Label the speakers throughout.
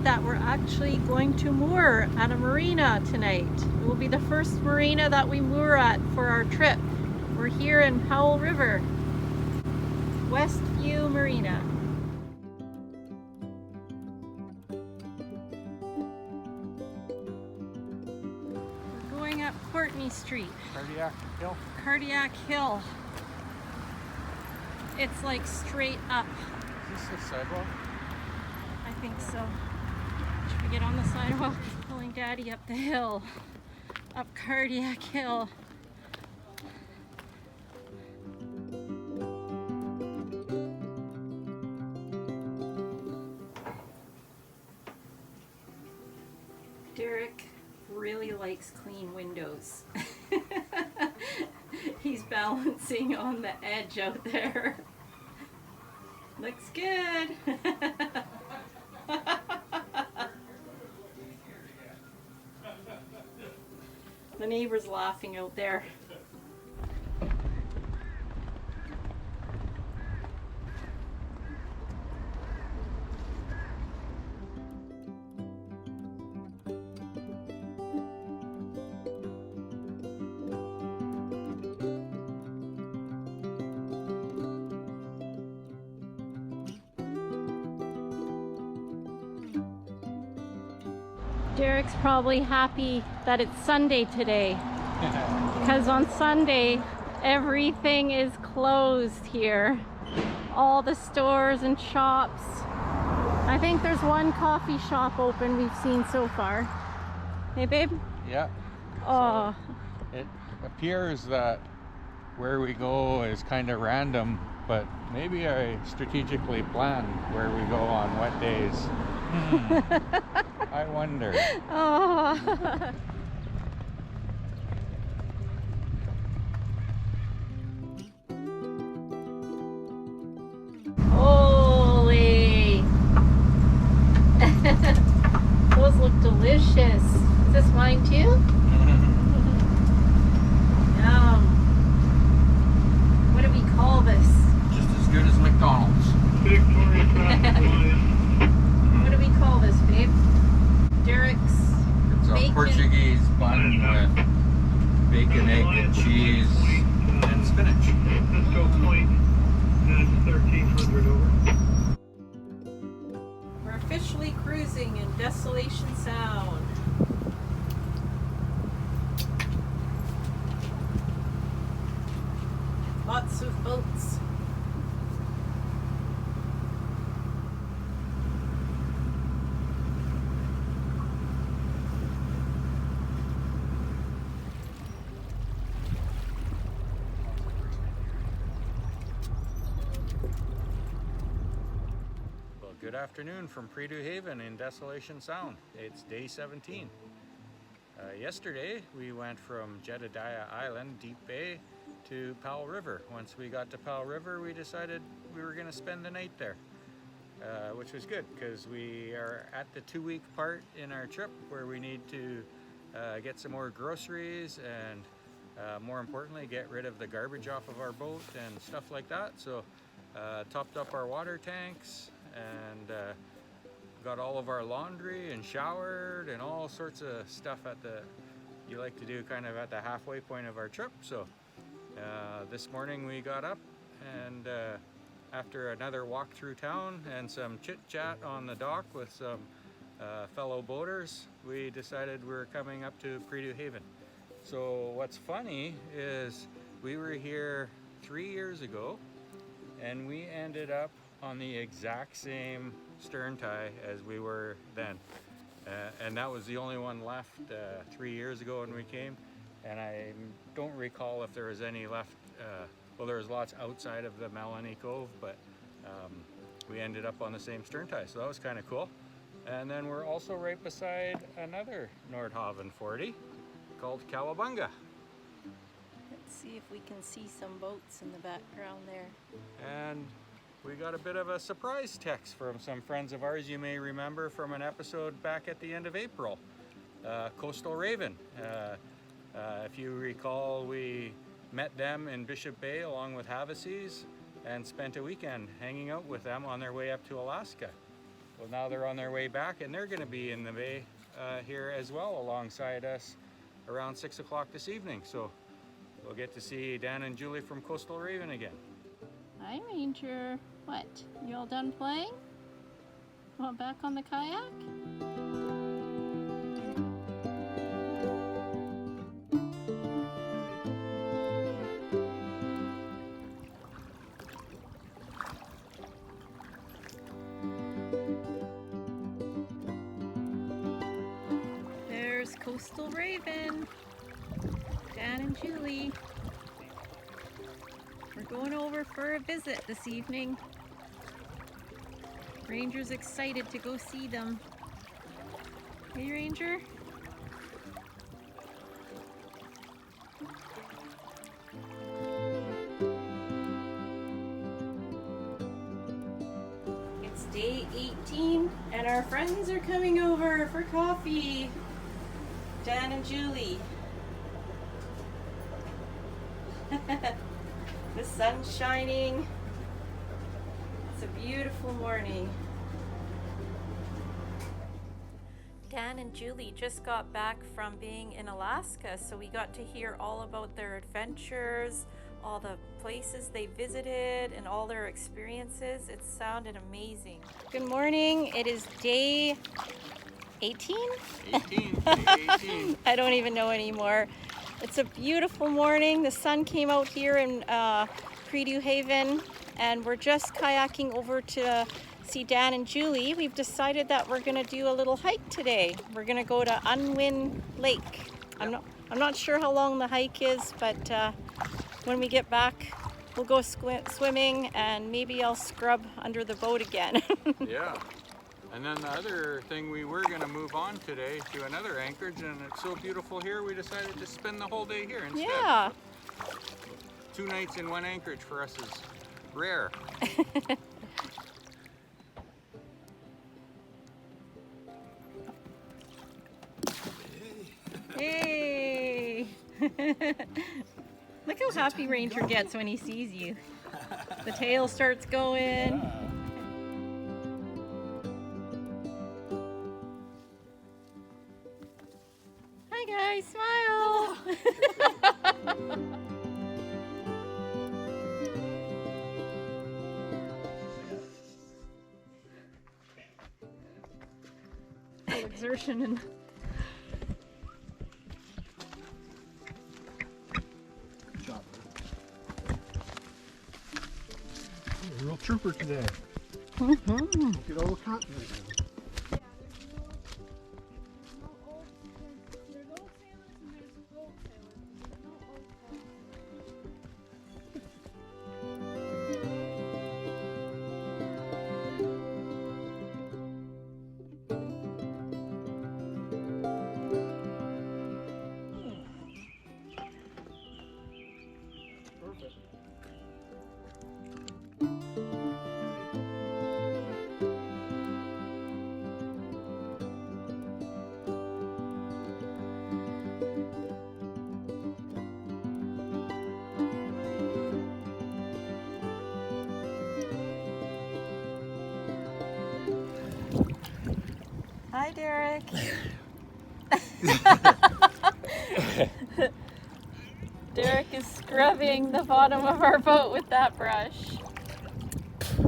Speaker 1: that we're actually going to moor at a marina tonight. It will be the first marina that we moor at for our trip. We're here in Powell River, Westview Marina. We're going up Courtney Street. Cardiac Hill. It's like straight up.
Speaker 2: Is this the sidewalk?
Speaker 1: I think so. Should we get on the sidewalk? Pulling Daddy up the hill. Up Cardiac Hill. Derek really likes clean windows. He's balancing on the edge out there. Looks good. The neighbor's laughing out there. Derek's probably happy that it's Sunday today, because on Sunday everything is closed here. All the stores and shops. I think there's one coffee shop open we've seen so far. Hey babe?
Speaker 2: Yeah.
Speaker 1: Oh.
Speaker 2: So it appears that where we go is kind of random, but maybe I strategically planned where we go on what days. I wonder.
Speaker 1: Oh. Holy. Those look delicious. Is this mine too? Yum. What do we call this?
Speaker 2: Just as good as McDonald's.
Speaker 1: What do we call this, babe? Derek's
Speaker 2: It's a
Speaker 1: bacon.
Speaker 2: Portuguese bun with bacon, egg, and cheese, and spinach.
Speaker 3: Cisco Point at 1300 over.
Speaker 1: We're officially cruising in Desolation Sound. Lots of boats.
Speaker 2: Good afternoon from Prydoo Haven in Desolation Sound. It's day 17. Yesterday we went from Jedediah Island, Deep Bay, to Powell River. Once we got to Powell River, we decided we were going to spend the night there, which was good because we are at the 2-week part in our trip where we need to get some more groceries and more importantly get rid of the garbage off of our boat and stuff like that. So topped up our water tanks and got all of our laundry and showered and all sorts of stuff at the, you like to do kind of at the halfway point of our trip. So this morning we got up and after another walk through town and some chit chat on the dock with some fellow boaters, we decided we were coming up to Prydoo Haven. So what's funny is we were here 3 years ago and we ended up on the exact same stern tie as we were then, and that was the only one left 3 years ago when we came, and I don't recall if there was any left. Well, there was lots outside of the Melanie Cove, but we ended up on the same stern tie, so that was kind of cool. And then we're also right beside another Nordhavn 40 called Cowabunga.
Speaker 1: Let's see if we can see some boats in the background there.
Speaker 2: And we got a bit of a surprise text from some friends of ours you may remember from an episode back at the end of April. Coastal Raven. If you recall, we met them in Bishop Bay along with Havaseas and spent a weekend hanging out with them on their way up to Alaska. Well, now they're on their way back, and they're going to be in the bay here as well alongside us around 6 o'clock this evening. So we'll get to see Dan and Julie from Coastal Raven again.
Speaker 1: Hi, Ranger. What? You all done playing? Want back on the kayak? There's Coastal Raven. Dan and Julie. We're going over for a visit this evening. Ranger's excited to go see them. Hey, Ranger? It's day 18 and our friends are coming over for coffee. Dan and Julie. The sun's shining. It's a beautiful morning. Dan and Julie just got back from being in Alaska, so we got to hear all about their adventures, all the places they visited, and all their experiences. It sounded amazing. Good morning. It is day 18?
Speaker 2: 18, day 18.
Speaker 1: I don't even know anymore. It's a beautiful morning. The sun came out here in Prudhoe Haven, and we're just kayaking over to see Dan and Julie. We've decided that we're going to do a little hike today. We're going to go to Unwin Lake. I'm not sure how long the hike is, but when we get back, we'll go swimming, and maybe I'll scrub under the boat again.
Speaker 2: Yeah. And then the other thing, we were going to move on today to another anchorage, and it's so beautiful here, we decided to spend the whole day here instead.
Speaker 1: Yeah.
Speaker 2: 2 nights in one anchorage for us is rare.
Speaker 1: Hey! Look how happy Ranger gets when he sees you. The tail starts going. Hi guys, smile! Full exertion and
Speaker 4: Real trooper today.
Speaker 1: mm-hmm.
Speaker 4: Get all the continent. Perfect.
Speaker 1: Hi, Derek. Derek is scrubbing the bottom of our boat with that brush.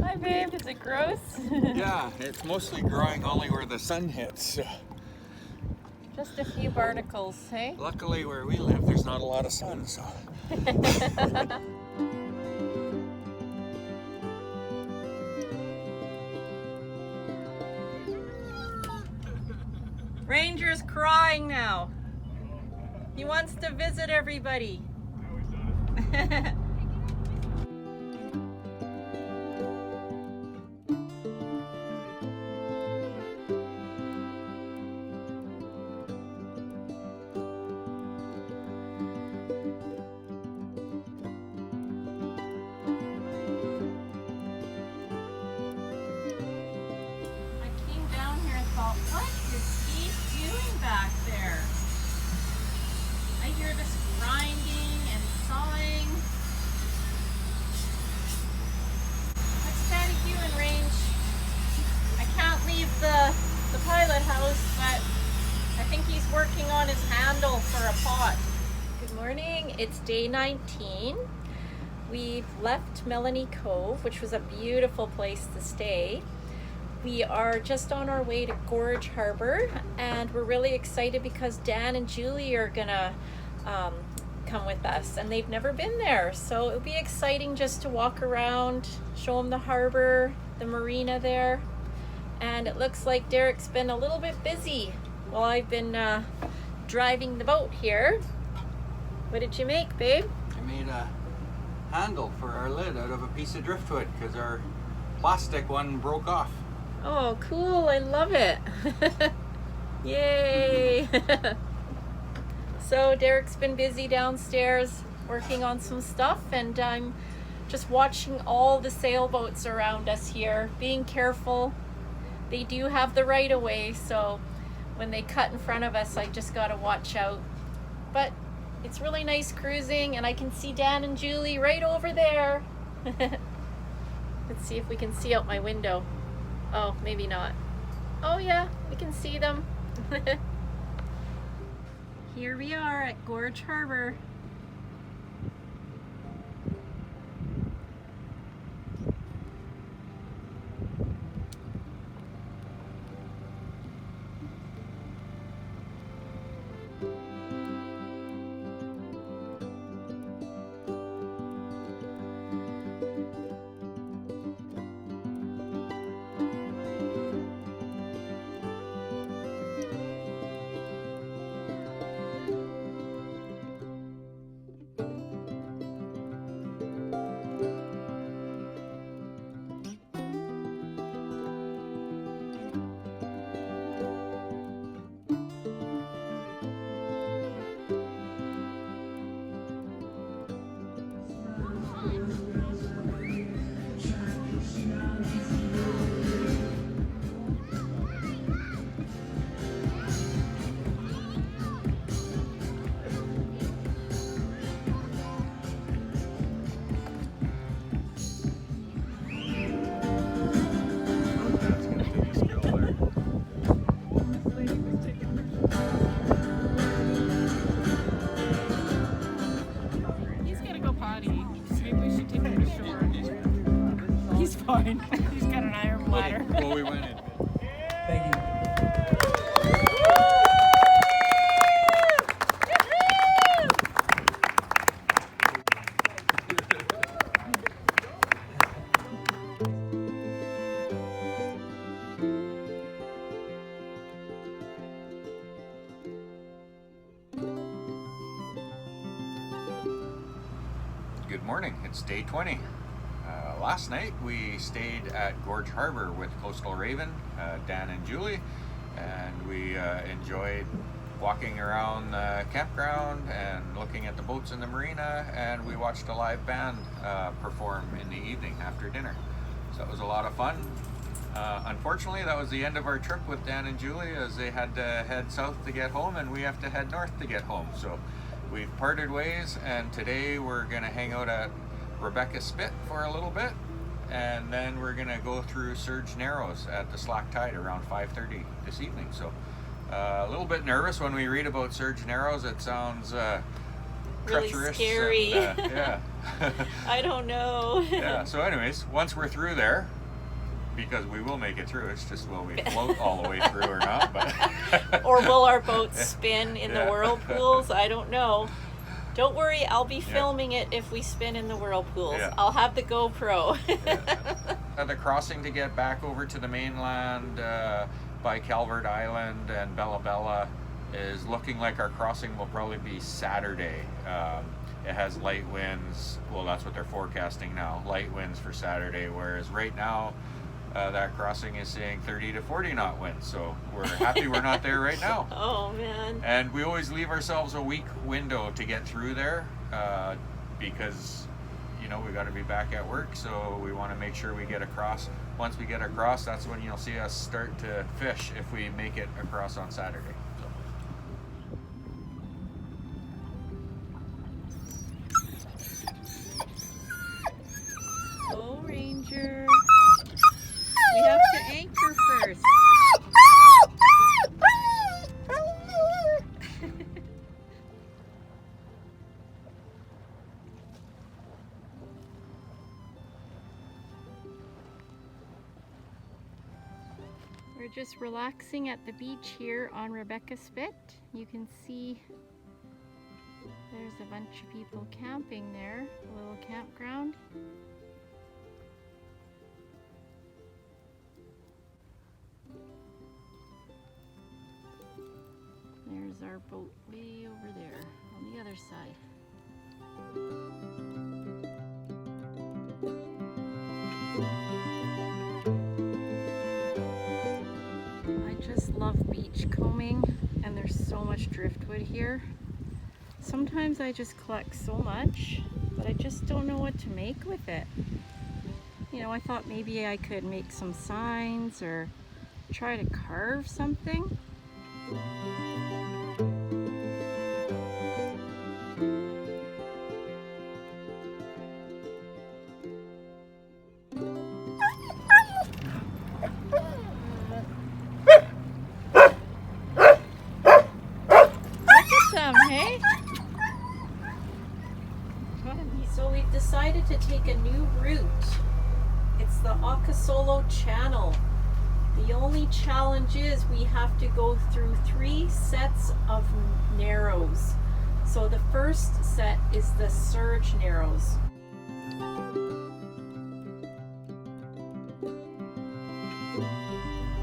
Speaker 1: Hi, babe. Is it gross?
Speaker 2: Yeah, it's mostly growing only where the sun hits. So.
Speaker 1: Just a few barnacles, hey?
Speaker 2: Luckily, where we live, there's not a lot of sun, so.
Speaker 1: Ranger's crying now. He wants to visit everybody. What is Steve doing back there? I hear this grinding and sawing. morning. It's day 19. We've left Melanie Cove, which was a beautiful place to stay. We are just on our way to Gorge Harbor, and we're really excited because Dan and Julie are gonna come with us, and they've never been there, so it'll be exciting just to walk around, show them the harbor, the marina there. And it looks like Derek's been a little bit busy while I've been driving the boat here. What did you make, babe?
Speaker 2: I made a handle for our lid out of a piece of driftwood because our plastic one broke off.
Speaker 1: Oh, cool. I love it. Yay. So Derek's been busy downstairs working on some stuff, and I'm just watching all the sailboats around us here, being careful. They do have the right of way, so when they cut in front of us, I just gotta watch out. But it's really nice cruising, and I can see Dan and Julie right over there. Let's see if we can see out my window. Oh, maybe not. Oh yeah, we can see them. Here we are at Gorge Harbor.
Speaker 5: Fine. He's got an iron bladder.
Speaker 2: Well, we went in.
Speaker 5: Thank you.
Speaker 2: Good morning. It's day 20. Last night we stayed at Gorge Harbor with Coastal Raven, Dan and Julie, and we enjoyed walking around the campground and looking at the boats in the marina, and we watched a live band perform in the evening after dinner. So it was a lot of fun. Unfortunately, that was the end of our trip with Dan and Julie, as they had to head south to get home and we have to head north to get home. So we've parted ways, and today we're going to hang out at Rebecca Spit for a little bit, and then we're gonna go through Surge Narrows at the slack tide around 5:30 this evening. So a little bit nervous when we read about Surge Narrows. It sounds
Speaker 1: really
Speaker 2: treacherous,
Speaker 1: scary.
Speaker 2: and, yeah.
Speaker 1: I don't know.
Speaker 2: Yeah, so anyways, once we're through there, because we will make it through, it's just will we float all the way through or not, but
Speaker 1: Or will our boat spin in the
Speaker 2: Yeah.
Speaker 1: whirlpools? I don't know. Don't worry, I'll be
Speaker 2: Yeah.
Speaker 1: filming it if we spin in the whirlpools.
Speaker 2: Yeah.
Speaker 1: I'll have the GoPro.
Speaker 2: The crossing to get back over to the mainland by Calvert Island and Bella Bella is looking like our crossing will probably be Saturday. It has light winds. Well, that's what they're forecasting now. Light winds for Saturday, whereas right now that crossing is saying 30 to 40 knot winds. So we're happy we're not there right now.
Speaker 1: Oh man.
Speaker 2: And we always leave ourselves a week window to get through there because, you know, we got to be back at work. So we want to make sure we get across. Once we get across, that's when you'll see us start to fish if we make it across on Saturday.
Speaker 1: Oh, Ranger. We have to anchor first. We're just relaxing at the beach here on Rebecca Spit. You can see there's a bunch of people camping there, a little campground. There's our boat way over there on the other side. I just love beach combing, and there's so much driftwood here. Sometimes I just collect so much, but I just don't know what to make with it. You know, I thought maybe I could make some signs or try to carve something. Hey? So we've decided to take a new route. It's the Akasolo Channel. The only challenge is we have to go through 3 sets of narrows. So the first set is the surge narrows.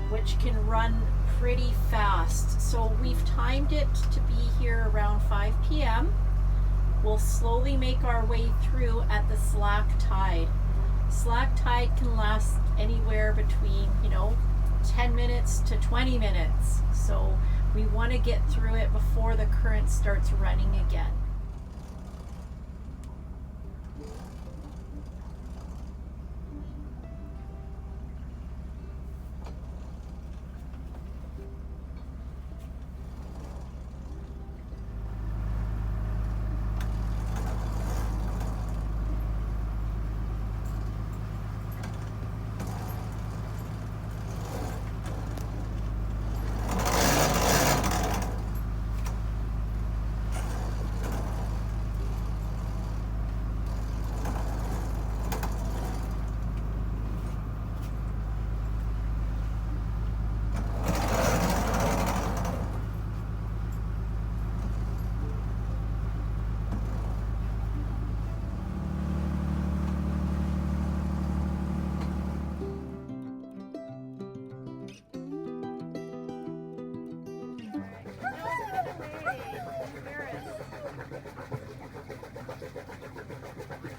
Speaker 1: Which can run pretty fast. So we've timed it to be here around 5 p.m. We'll slowly make our way through at the slack tide. Slack tide can last anywhere between, 10 minutes to 20 minutes. So we want to get through it before the current starts running again.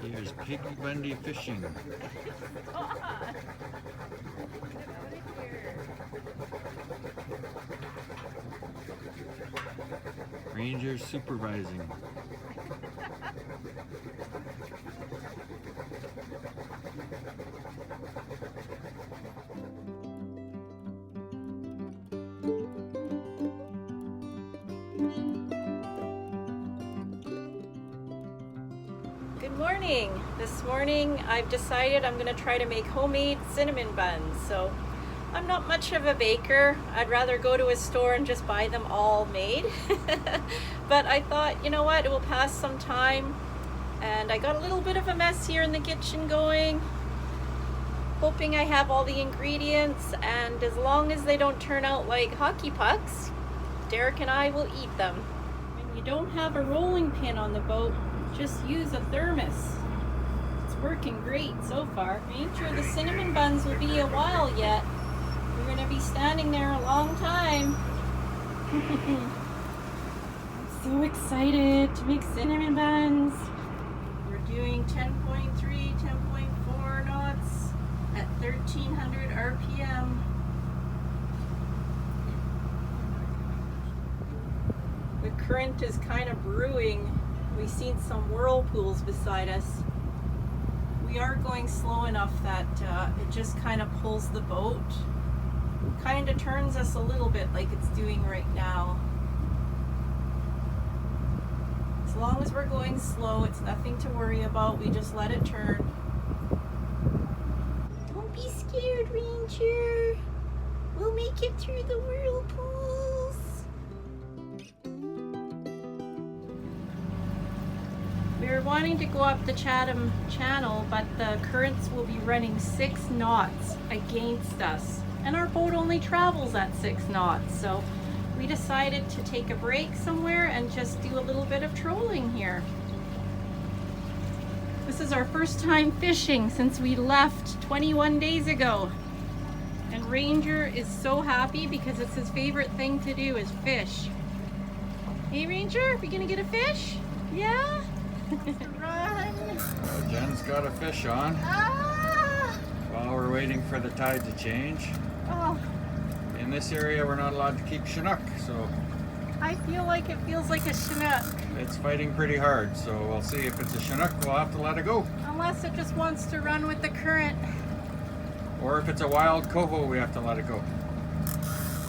Speaker 2: Here's Piggy Bundy fishing. Ranger supervising.
Speaker 1: Good morning. This morning I've decided I'm going to try to make homemade cinnamon buns. So I'm not much of a baker. I'd rather go to a store and just buy them all made. But I thought, you know what, it will pass some time. And I got a little bit of a mess here in the kitchen going. Hoping I have all the ingredients, and as long as they don't turn out like hockey pucks, Derek and I will eat them. When you don't have a rolling pin on the boat, just use a thermos. It's working great so far. I ain't sure the cinnamon buns will be a while yet. We're gonna be standing there a long time. I'm so excited to make cinnamon buns. We're doing 10.3, 10.4 knots at 1300 RPM. The current is kind of brewing. We've seen some whirlpools beside us. We are going slow enough that it just kind of pulls the boat. Kind of turns us a little bit like it's doing right now. As long as we're going slow, it's nothing to worry about. We just let it turn. Don't be scared, Ranger. We'll make it through the whirlpools. We were wanting to go up the Chatham Channel, but the currents will be running 6 knots against us. and our boat only travels at 6 knots, so we decided to take a break somewhere and just do a little bit of trolling here. This is our first time fishing since we left 21 days ago. And Ranger is so happy because it's his favorite thing to do is fish. Hey Ranger, we gonna get a fish? Yeah? Run!
Speaker 2: Jen's got a fish on
Speaker 1: Ah!
Speaker 2: while we're waiting for the tide to change.
Speaker 1: Oh,
Speaker 2: In this area we're not allowed to keep Chinook, so
Speaker 1: I feel like it feels like a Chinook.
Speaker 2: it's fighting pretty hard. So we'll see if it's a Chinook, we'll have to let it go.
Speaker 1: Unless it just wants to run with the current.
Speaker 2: Or if it's a wild coho, we have to let it go.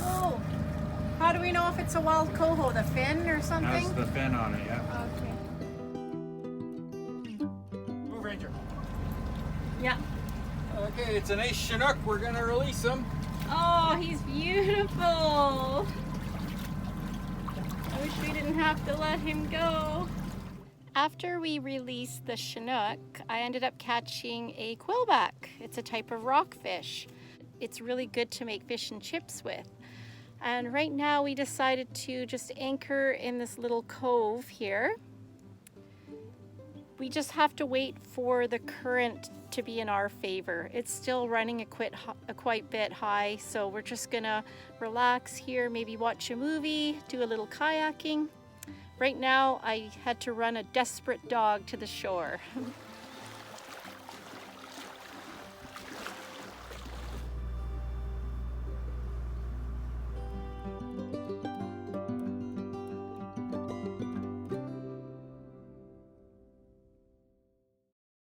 Speaker 1: Oh, how do we know if it's a wild coho? The fin or something?
Speaker 2: Has the fin on it, yeah.
Speaker 1: Okay.
Speaker 2: Move, Ranger.
Speaker 1: Yeah.
Speaker 2: Okay, it's an ace Chinook. We're gonna release him.
Speaker 1: Oh, he's beautiful. I wish we didn't have to let him go. After we released the Chinook, I ended up catching a quillback. It's a type of rockfish. It's really good to make fish and chips with. And right now we decided to just anchor in this little cove here. We just have to wait for the current to be in our favor. It's still running a quite bit high, so we're just gonna relax here, maybe watch a movie, do a little kayaking. Right now, I had to run a desperate dog to the shore.